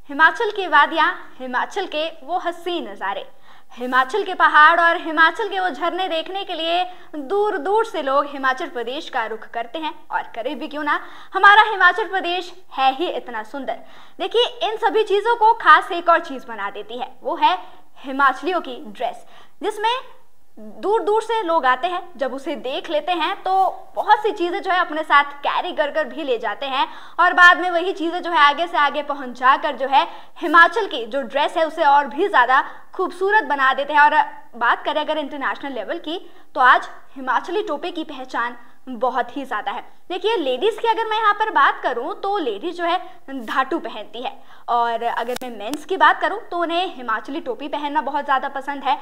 हिमाचल की वादियां, हिमाचल के वो हसीन नज़ारे, हिमाचल के पहाड़ और हिमाचल के वो झरने देखने के लिए दूर दूर से लोग हिमाचल प्रदेश का रुख करते हैं। और करे भी क्यों ना, हमारा हिमाचल प्रदेश है ही इतना सुंदर। देखिए, इन सभी चीज़ों को खास एक और चीज़ बना देती है, वो है हिमाचलियों की ड्रेस, जिसमें दूर दूर से लोग आते हैं। जब उसे देख लेते हैं तो बहुत सी चीज़ें जो है अपने साथ कैरी कर कर भी ले जाते हैं और बाद में वही चीज़ें जो है आगे से आगे पहुंचा कर जो है हिमाचल की जो ड्रेस है उसे और भी ज़्यादा खूबसूरत बना देते हैं। और बात करें अगर इंटरनेशनल लेवल की, तो आज हिमाचली टोपी की पहचान बहुत ही ज़्यादा है। देखिए, लेडीज़ की अगर मैं यहाँ पर बात करूँ तो लेडीज़ जो है धाटू पहनती है, और अगर मैं मेंस की बात करूँ तो उन्हें हिमाचली टोपी पहनना बहुत ज़्यादा पसंद है।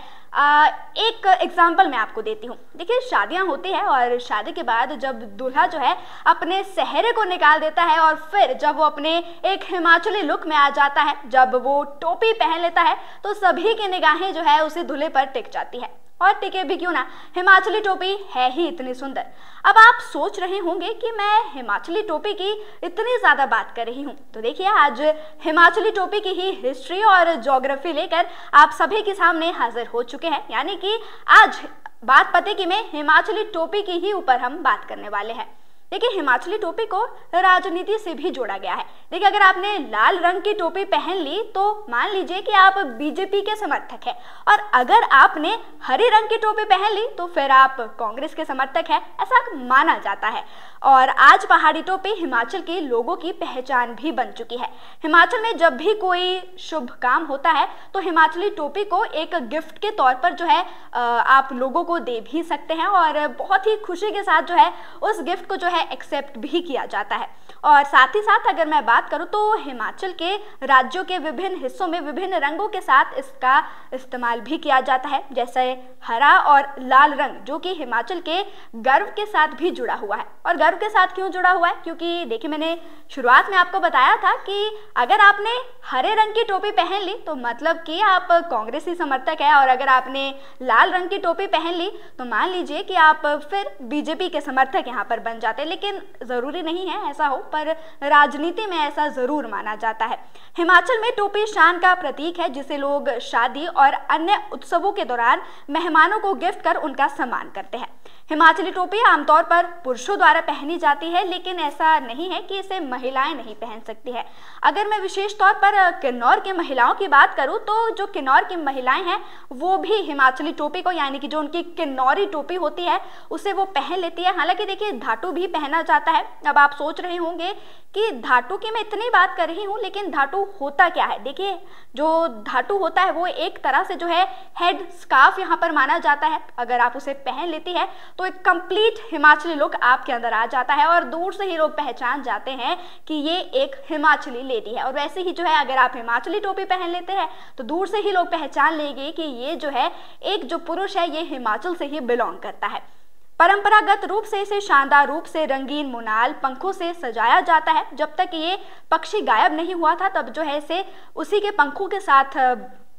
एक एग्जांपल मैं आपको देती हूँ। देखिए, शादियाँ होती है और शादी के बाद जब दूल्हा जो है अपने सेहरे को निकाल देता है और फिर जब वो अपने एक हिमाचली लुक में आ जाता है, जब वो टोपी पहन लेता है, तो सभी की निगाहें जो है उसी दूल्हे पर टिक जाती है। और टिके भी क्यों ना, हिमाचली टोपी है ही इतनी सुंदर। अब आप सोच रहे होंगे कि मैं हिमाचली टोपी की इतनी ज़्यादा बात कर रही हूँ, तो देखिए, आज हिमाचली टोपी की ही हिस्ट्री और ज्योग्राफी लेकर आप सभी के सामने हाजिर हो चुके हैं। यानी कि आज बात पते की में हिमाचली टोपी की ही ऊपर हम बात करने वाले हैं। देखिए, हिमाचली टोपी को राजनीति से भी जोड़ा गया है। देखिए, अगर आपने लाल रंग की टोपी पहन ली तो मान लीजिए कि आप बीजेपी के समर्थक हैं, और अगर आपने हरे रंग की टोपी पहन ली तो फिर आप कांग्रेस के समर्थक हैं, ऐसा माना जाता है। और आज पहाड़ी टोपी हिमाचल के लोगों की पहचान भी बन चुकी है। हिमाचल में जब भी कोई शुभ काम होता है तो हिमाचली टोपी को एक गिफ्ट के तौर पर जो है आप लोगों को दे भी सकते हैं, और बहुत ही खुशी के साथ जो है उस गिफ्ट को जो है एक्सेप्ट भी किया जाता है। और साथ ही साथ अगर मैं बात करूं तो हिमाचल के राज्यों के विभिन्न हिस्सों में विभिन्न रंगों के साथ इसका इस्तेमाल भी किया जाता है, जैसे हरा और लाल रंग, जो कि हिमाचल के गर्व के साथ भी जुड़ा हुआ है। और गर्व के साथ क्यों जुड़ा हुआ है? क्योंकि देखिए, मैंने शुरुआत में आपको बताया था कि अगर आपने हरे रंग की टोपी पहन ली तो मतलब कि आप कांग्रेसी समर्थक है, और अगर आपने लाल रंग की टोपी पहन ली तो मान लीजिए कि आप फिर बीजेपी के समर्थक यहाँ पर बन जाते। लेकिन ज़रूरी नहीं है ऐसा हो, पर राजनीति में ऐसा ज़रूर माना जाता है। हिमाचल में टोपी शान का प्रतीक है, जिसे लोग शादी और अन्य उत्सवों के दौरान मेहमानों को गिफ्ट कर उनका सम्मान करते हैं। हिमाचली टोपी आमतौर पर पुरुषों द्वारा पहनी जाती है, लेकिन ऐसा नहीं है कि इसे महिलाएं नहीं पहन सकती है। अगर मैं विशेष तौर पर किन्नौर की महिलाओं की बात करूं तो जो किन्नौर की महिलाएं हैं वो भी हिमाचली टोपी को, यानी कि जो उनकी किन्नौरी टोपी होती है, उसे वो पहन लेती है। हालांकि देखिए, धाटू भी पहना जाता है। अब आप सोच रहे होंगे कि धाटू की मैं इतनी बात कर रही हूँ, लेकिन धाटू होता क्या है? देखिए, जो धाटू होता है वो एक तरह से जो है हेड स्कार्फ यहाँ पर माना जाता है। अगर आप उसे पहन लेती है तो एक कंप्लीट हिमाचली लुक आपके अंदर आ जाता है और दूर से ही लोग पहचान जाते हैं कि ये एक हिमाचली लेडी है। और वैसे ही जो है अगर आप हिमाचली टोपी पहन लेते हैं तो दूर से ही लोग पहचान लेंगे कि ये जो है एक जो पुरुष है ये हिमाचल से ही बिलोंग करता है। परंपरागत रूप से इसे शानदार रूप से रंगीन मुनाल पंखों से सजाया जाता है। जब तक ये पक्षी गायब नहीं हुआ था तब जो है इसे उसी के पंखों के साथ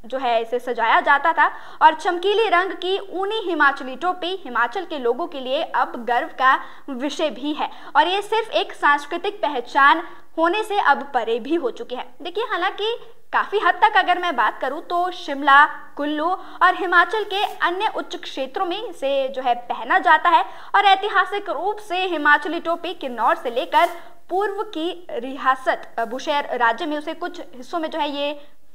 जो है इसे सजाया जाता था। और चमकीले रंग की ऊनी हिमाचली टोपी हिमाचल के लोगों के लिए अब गर्व का विषय भी है, और ये सिर्फ एक सांस्कृतिक पहचान होने से अब परे भी हो चुकी है। देखिए, हालांकि काफ़ी हद तक अगर मैं बात करूं तो शिमला, कुल्लू और हिमाचल के अन्य उच्च क्षेत्रों में इसे जो है पहना जाता है, और ऐतिहासिक रूप से हिमाचली टोपी किन्नौर से लेकर पूर्व की रियासत बुशेर राज्य में उसे कुछ हिस्सों में जो है ये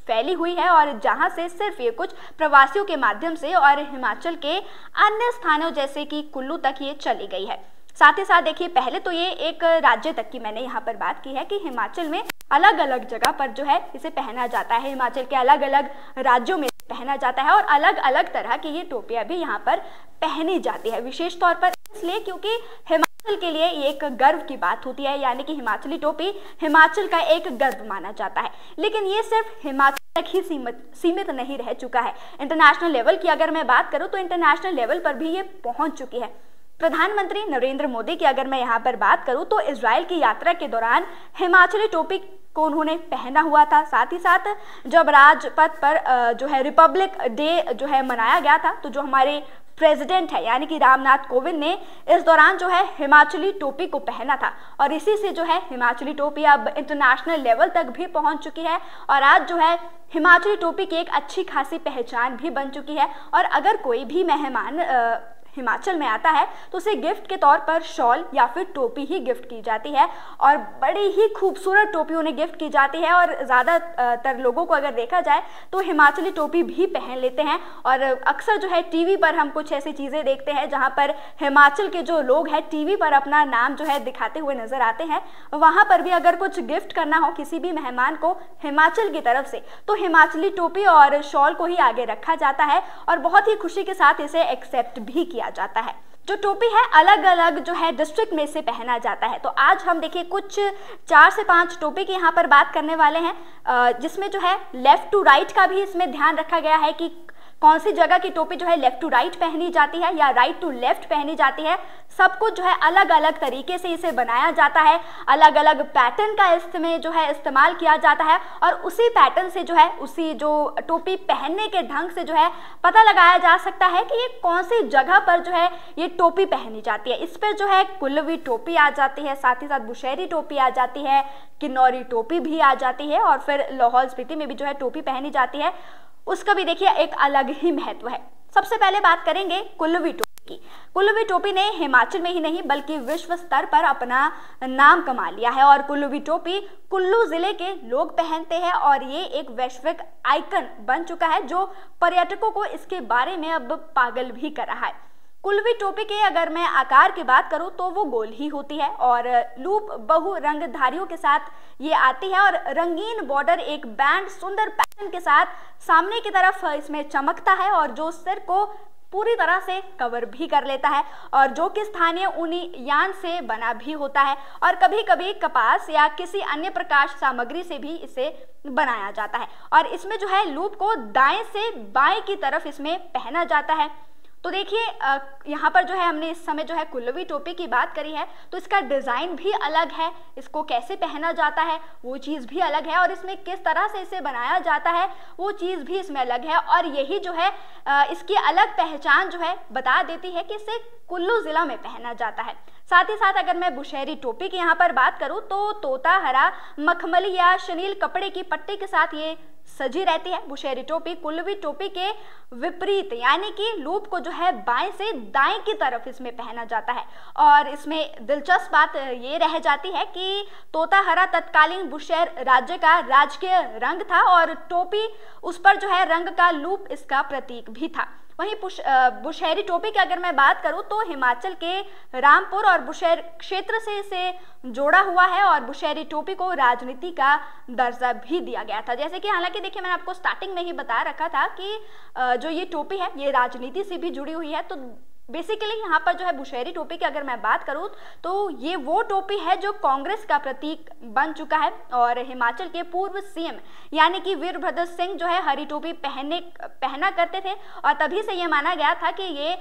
फैली हुई है, और जहां से सिर्फ ये कुछ प्रवासियों के माध्यम से और हिमाचल के अन्य स्थानों जैसे कि कुल्लू तक ये चली गई है। साथ ही साथ देखिए, पहले तो ये एक राज्य तक की मैंने यहाँ पर बात की है कि हिमाचल में अलग अलग जगह पर जो है इसे पहना जाता है। हिमाचल के अलग अलग राज्यों में पहना जाता है और अलग अलग तरह की ये टोपियाँ भी यहाँ पर पहनी जाती है, विशेष तौर पर इसलिए क्योंकि हिमाचल के लिए ये एक गर्व की बात होती है। यानी कि हिमाचली टोपी हिमाचल का एक गर्व माना जाता है। लेकिन ये सिर्फ हिमाचल तक ही सीमित नहीं रह चुका है। इंटरनेशनल लेवल की अगर मैं बात करूँ तो इंटरनेशनल लेवल पर भी ये पहुँच चुकी है। प्रधानमंत्री नरेंद्र मोदी की अगर मैं यहाँ पर बात करूँ तो इजराइल की यात्रा के दौरान हिमाचली टोपी को उन्होंने पहना हुआ था। साथ ही साथ जब राजपथ पर जो है रिपब्लिक डे जो है मनाया गया था, तो जो हमारे प्रेसिडेंट है यानी कि रामनाथ कोविंद ने इस दौरान जो है हिमाचली टोपी को पहना था और इसी से जो है हिमाचली टोपी अब इंटरनेशनल लेवल तक भी पहुंच चुकी है और आज जो है हिमाचली टोपी की एक अच्छी खासी पहचान भी बन चुकी है। और अगर कोई भी मेहमान हिमाचल में आता है तो उसे गिफ्ट के तौर पर शॉल या फिर टोपी ही गिफ्ट की जाती है और बड़ी ही खूबसूरत टोपी उन्हें गिफ्ट की जाती है और ज़्यादातर लोगों को अगर देखा जाए तो हिमाचली टोपी भी पहन लेते हैं। और अक्सर जो है टीवी पर हम कुछ ऐसी चीज़ें देखते हैं जहां पर हिमाचल के जो लोग हैं टीवी पर अपना नाम जो है दिखाते हुए नजर आते हैं। वहां पर भी अगर कुछ गिफ्ट करना हो किसी भी मेहमान को हिमाचल की तरफ से तो हिमाचली टोपी और शॉल को ही आगे रखा जाता है और बहुत ही खुशी के साथ इसे एक्सेप्ट भी किया जाता है। जो टोपी है अलग अलग जो है डिस्ट्रिक्ट में से पहना जाता है। तो आज हम देखिए कुछ 4 से 5 टोपी की यहाँ पर बात करने वाले हैं जिसमें जो है लेफ्ट टू राइट का भी इसमें ध्यान रखा गया है कि कौन सी जगह की टोपी जो है लेफ्ट टू राइट पहनी जाती है या राइट टू लेफ्ट पहनी जाती है। सब कुछ जो है अलग अलग तरीके से इसे बनाया जाता है, अलग अलग पैटर्न का इसमें जो है इस्तेमाल किया जाता है और उसी पैटर्न से जो है उसी जो टोपी पहनने के ढंग से जो है पता लगाया जा सकता है कि ये कौन सी जगह पर जो है ये टोपी पहनी जाती है। इस पर जो है कुल्लवी टोपी आ जाती है, साथ ही साथ बुशेरी टोपी आ जाती है, किन्नौरी टोपी भी आ जाती है और फिर लाहौल स्पीति में भी जो है टोपी पहनी जाती है। उसका भी देखिए एक अलग ही महत्व है। सबसे पहले बात करेंगे कुल्लवी टोपी की। कुल्लवी टोपी ने हिमाचल में ही नहीं बल्कि विश्व स्तर पर अपना नाम कमा लिया है और कुल्लवी टोपी कुल्लू जिले के लोग पहनते हैं और ये एक वैश्विक आइकन बन चुका है जो पर्यटकों को इसके बारे में अब पागल भी कर रहा है। कुल्लवी टोपी के अगर मैं आकार की बात करूं तो वो गोल ही होती है और लूप बहु रंगधारियों के साथ ये आती है और रंगीन बॉर्डर एक बैंड सुंदर पैटर्न के साथ सामने की तरफ इसमें चमकता है और जो सिर को पूरी तरह से कवर भी कर लेता है और जो कि स्थानीय ऊनी यान से बना भी होता है और कभी कभी कपास या किसी अन्य प्रकाश सामग्री से भी इसे बनाया जाता है और इसमें जो है लूप को दाएं से बाएं की तरफ इसमें पहना जाता है। तो देखिए यहाँ पर जो है हमने इस समय जो है कुल्लवी टोपी की बात करी है तो इसका डिज़ाइन भी अलग है, इसको कैसे पहना जाता है वो चीज़ भी अलग है और इसमें किस तरह से इसे बनाया जाता है वो चीज़ भी इसमें अलग है और यही जो है इसकी अलग पहचान जो है बता देती है कि इसे कुल्लू ज़िला में पहना जाता है। साथ ही साथ अगर मैं बुशेरी टोपी की यहाँ पर बात करूँ तो तोता हरा मखमली या शनील कपड़े की पट्टी के साथ ये सजी रहती है। बुशेरी टोपी कुल्लवी टोपी के विपरीत यानी कि लूप को जो है बाएं से दाएं की तरफ इसमें पहना जाता है और इसमें दिलचस्प बात ये रह जाती है कि तोता हरा तत्कालीन बुशेर राज्य का राजकीय रंग था और टोपी उस पर जो है रंग का लूप इसका प्रतीक भी था। वहीं बुशेरी टोपी की अगर मैं बात करूं तो हिमाचल के रामपुर और बुशेर क्षेत्र से इसे जोड़ा हुआ है और बुशेरी टोपी को राजनीति का दर्जा भी दिया गया था। जैसे कि हालांकि देखिए मैंने आपको स्टार्टिंग में ही बता रखा था कि जो ये टोपी है ये राजनीति से भी जुड़ी हुई है। तो बेसिकली यहाँ पर जो है बुशेरी टोपी की अगर मैं बात करूँ तो ये वो टोपी है जो कांग्रेस का प्रतीक बन चुका है और हिमाचल के पूर्व सीएम यानी कि वीरभद्र सिंह जो है हरी टोपी पहना करते थे और तभी से ये माना गया था कि ये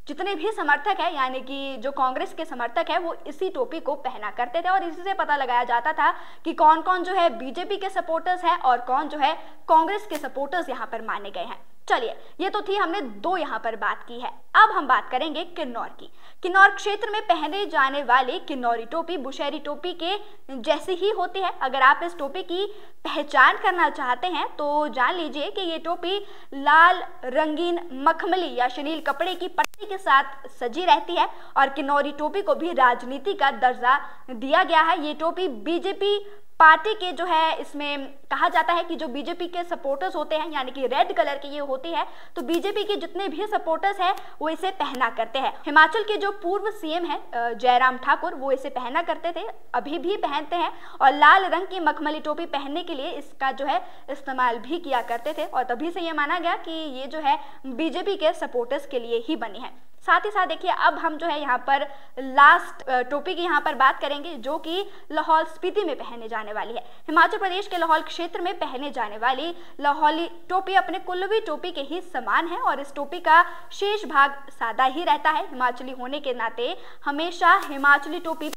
जितने भी समर्थक है यानी कि जो कांग्रेस के समर्थक है वो इसी टोपी को पहना करते थे और इसी से पता लगाया जाता था कि कौन कौन जो है बीजेपी के सपोर्टर्स है और कौन जो है कांग्रेस के सपोर्टर्स यहाँ पर माने गए हैं। चलिए ये तो थी हमने दो यहाँ पर बात की है। अब हम बात करेंगे किन्नौर की। किन्नौर क्षेत्र में पहने जाने वाली किन्नौरी टोपी बुशेरी टोपी के जैसी ही होती है। अगर आप इस टोपी की पहचान करना चाहते हैं तो जान लीजिए कि ये टोपी लाल रंगीन मखमली या शनील कपड़े की पट्टी के साथ सजी रहती है और किन्नौरी टोपी को भी राजनीति का दर्जा दिया गया है। ये टोपी बीजेपी पार्टी के जो है इसमें कहा जाता है कि जो बीजेपी के सपोर्टर्स होते हैं यानी कि रेड कलर की ये होती है तो बीजेपी के जितने भी सपोर्टर्स हैं वो इसे पहना करते हैं। हिमाचल के जो पूर्व सीएम है जयराम ठाकुर वो इसे पहना करते थे, अभी भी पहनते हैं और लाल रंग की मखमली टोपी पहनने के लिए इसका जो है इस्तेमाल भी किया करते थे और तभी से ये माना गया कि ये जो है बीजेपी के सपोर्टर्स के लिए ही बनी है। साथ ही साथ देखिए अब हम जो है यहाँ पर लास्ट टोपी की यहाँ पर बात करेंगे जो कि लाहौल स्पीति में पहने जाने वाली है। हिमाचल प्रदेश के लाहौल क्षेत्र में पहने जाने वाली लाहौली टोपी अपने कुल्लवी टोपी के ही समान है और इस टोपी का शेष भाग सादा ही रहता है। हिमाचली होने के नाते हमेशा हिमाचली टोपी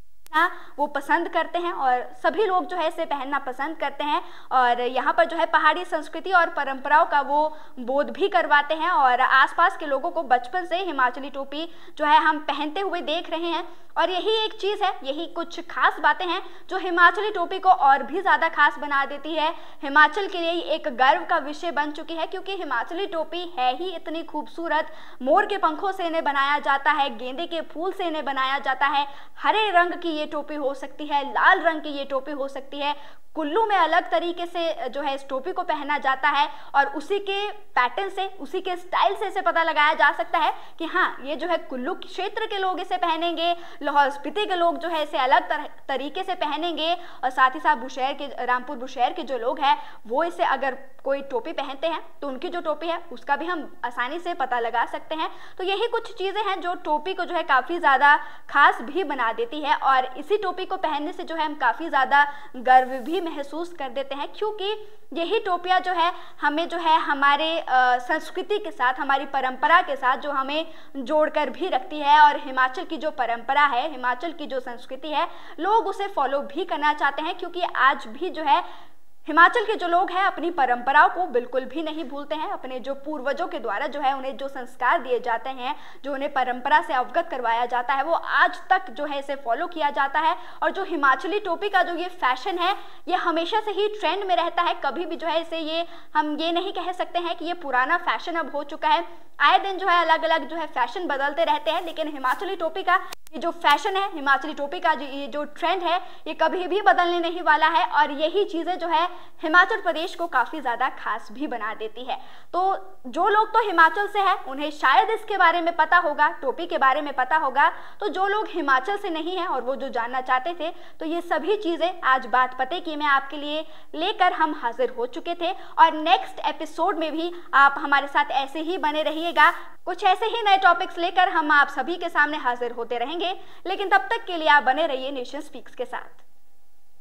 वो पसंद करते हैं और सभी लोग जो है इसे पहनना पसंद करते हैं। और यहाँ पर जो है पहाड़ी संस्कृति और परंपराओं का वो बोध भी करवाते हैं और आसपास के लोगों को बचपन से हिमाचली टोपी जो है हम पहनते हुए देख रहे हैं। और यही एक चीज़ है, यही कुछ खास बातें हैं जो हिमाचली टोपी को और भी ज़्यादा खास बना देती है। हिमाचल के लिए एक गर्व का विषय बन चुकी है क्योंकि हिमाचली टोपी है ही इतनी खूबसूरत। मोर के पंखों से इन्हें बनाया जाता है, गेंदे के फूल से इन्हें बनाया जाता है, हरे रंग की ये टोपी हो सकती है, लाल रंग की ये टोपी हो सकती है। कुल्लू में अलग तरीके से जो है इस टोपी को पहना जाता है और उसी के पैटर्न से, उसी के स्टाइल से इसे पता लगाया जा सकता है कि हाँ, ये जो है कुल्लू क्षेत्र के लोग इसे पहनेंगे, लाहौल स्पीति के लोग जो है इसे अलग तरीके से पहनेंगे और साथ ही साथ बुशहर के, रामपुर बुशहर के जो लोग हैं वो इसे अगर कोई टोपी पहनते हैं तो उनकी जो टोपी है उसका भी हम आसानी से पता लगा सकते हैं। तो यही कुछ चीज़ें हैं जो टोपी को जो है काफ़ी ज़्यादा खास भी बना देती है और इसी टोपी को पहनने से जो है हम काफ़ी ज़्यादा गर्व भी महसूस कर देते हैं क्योंकि यही टोपियाँ जो है हमें जो है हमारे संस्कृति के साथ, हमारी परंपरा के साथ जो हमें जोड़कर भी रखती है। और हिमाचल की जो परंपरा है, हिमाचल की जो संस्कृति है, लोग उसे फॉलो भी करना चाहते हैं क्योंकि आज भी जो है हिमाचल के जो लोग हैं अपनी परंपराओं को बिल्कुल भी नहीं भूलते हैं। अपने जो पूर्वजों के द्वारा जो है उन्हें जो संस्कार दिए जाते हैं, जो उन्हें परंपरा से अवगत करवाया जाता है, वो आज तक जो है इसे फॉलो किया जाता है। और जो हिमाचली टोपी का जो ये फैशन है, ये हमेशा से ही ट्रेंड में रहता है। कभी भी जो है इसे हम ये नहीं कह सकते हैं कि ये पुराना फैशन अब हो चुका है। आए दिन जो है अलग अलग जो है फैशन बदलते रहते हैं, लेकिन हिमाचली टोपी का ये जो फैशन है, हिमाचली टोपी का ये जो ट्रेंड है, ये कभी भी बदलने नहीं वाला है। और यही चीज़ें जो है हिमाचल प्रदेश को काफ़ी ज़्यादा खास भी बना देती है। तो जो लोग तो हिमाचल से हैं उन्हें शायद इसके बारे में पता होगा, टोपी के बारे में पता होगा। तो जो लोग हिमाचल से नहीं हैं और वो जो जानना चाहते थे, तो ये सभी चीज़ें आज बात पते की मैं आपके लिए लेकर हम हाजिर हो चुके थे। और नेक्स्ट एपिसोड में भी आप हमारे साथ ऐसे ही बने रहिएगा, कुछ ऐसे ही नए टॉपिक्स लेकर हम आप सभी के सामने हाजिर होते रहेंगे। लेकिन तब तक के लिए आप बने रहिए नेशन स्पीक्स के साथ।